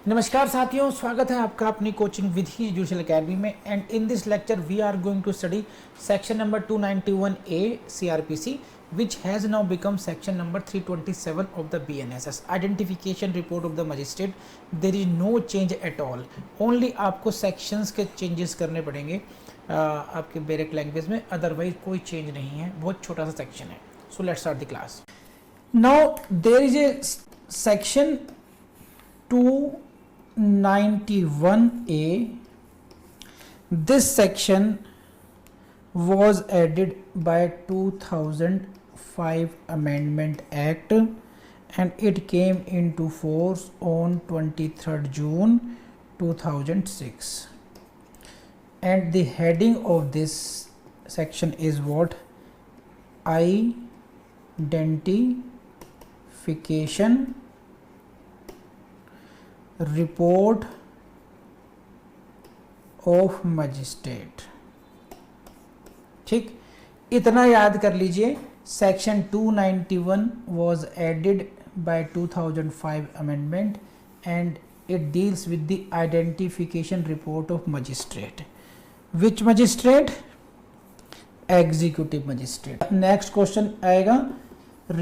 नमस्कार साथियों, स्वागत है आपका अपनी कोचिंग विधि एजुकेशन एकेडमी में। And in this lecture we are going to study section number 291A CRPC which has now become section number 327 of the BNSS identification report of the magistrate. There is no change at all, only आपको sections के changes करने पड़ेंगे आपके बैरिक language में, otherwise कोई change नहीं है, बहुत छोटा सा सेक्शन है। So let's start the class. Now there is a section 291A. This section was added by 2005 Amendment Act and it came into force on 23rd June 2006. And the heading of this section is what? Identification report of magistrate. ठीक, इतना याद कर लीजिए। Section 291 was added by 2005 amendment and it deals with the identification report of magistrate. Which magistrate? Executive magistrate. Next question आएगा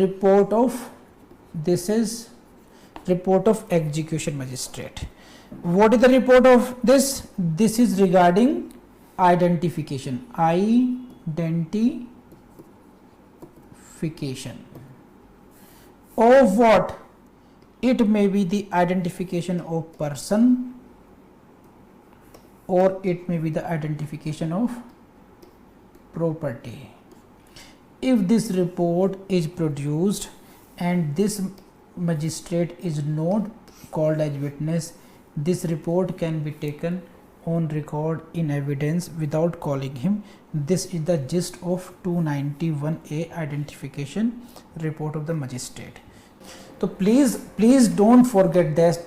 report of, this is report of execution magistrate. What is the report of this? This is regarding identification. Identification of what? It may be the identification of person or it may be the identification of property. If this report is produced and this magistrate is not called as witness, this report can be taken on record in evidence without calling him. This is the gist of 291A identification report of the magistrate. So please don't forget that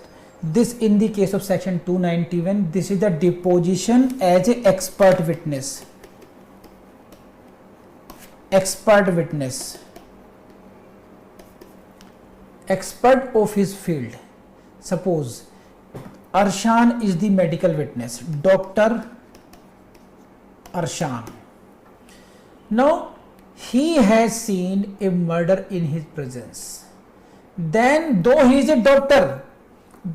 this in the case of section 291, this is the deposition as a expert witness. Expert witness, expert of his field. Suppose Arshan is the medical witness, Dr. Arshan. Now he has seen a murder in his presence. Then though he is a doctor,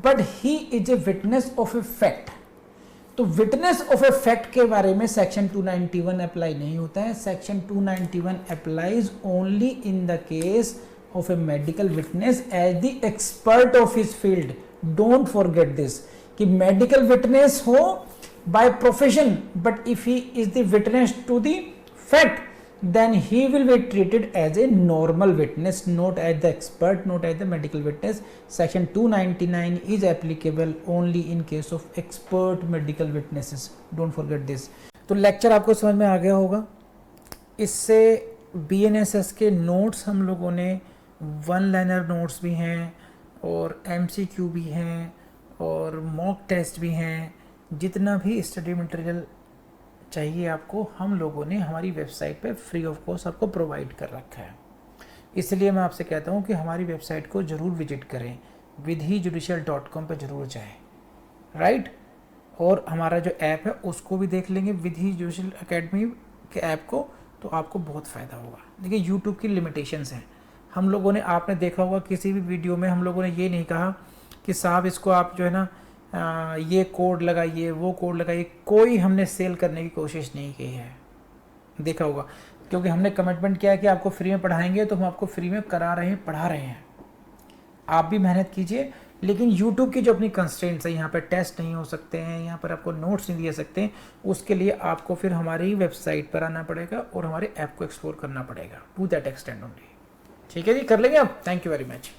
but he is a witness of a fact. तो witness of a fact के बारे में section 291 apply नहीं होता है। Section 291 applies only in the case of a medical witness as the expert of his field. Don't forget this कि medical witness हो by profession, but if he is the witness to the fact, then he will be treated as a normal witness, not as the expert, not as the medical witness. Section 299 is applicable only in case of expert medical witnesses. Don't forget this. तो lecture आपको समझ में आ गया होगा। इससे BNSS के notes हम लोगों ने वन लाइनर नोट्स भी हैं और MCQ भी हैं और मॉक टेस्ट भी हैं। जितना भी स्टडी मटेरियल चाहिए आपको, हम लोगों ने हमारी वेबसाइट पे फ्री ऑफ कॉस्ट आपको प्रोवाइड कर रखा है। इसलिए मैं आपसे कहता हूँ कि हमारी वेबसाइट को ज़रूर विजिट करें, vidhijudicial.com पे ज़रूर जाएं, राइट। और हमारा जो ऐप है उसको भी देख लेंगे, विधि जुडिशियल एकेडमी के ऐप को, तो आपको बहुत फ़ायदा होगा। देखिए यूट्यूब की लिमिटेशंस हैं। हम लोगों ने, आपने देखा होगा किसी भी वीडियो में हम लोगों ने ये नहीं कहा कि साहब इसको आप जो है ना ये कोड लगाइए, वो कोड लगाइए। कोई हमने सेल करने की कोशिश नहीं की है, देखा होगा, क्योंकि हमने कमिटमेंट किया है कि आपको फ्री में पढ़ाएंगे, तो हम आपको फ्री में करा रहे हैं, पढ़ा रहे हैं। आप भी मेहनत कीजिए, लेकिन यूट्यूब की जो अपनी कंस्ट्रेंट्स है, यहाँ पर टेस्ट नहीं हो सकते हैं, यहाँ पर आपको नोट्स नहीं दिए सकते, उसके लिए आपको फिर हमारी वेबसाइट पर आना पड़ेगा और हमारे ऐप को एक्सप्लोर करना पड़ेगा, टू दैट एक्सटेंड ओनली। ठीक है जी, कर लेंगे आप। Thank you very much.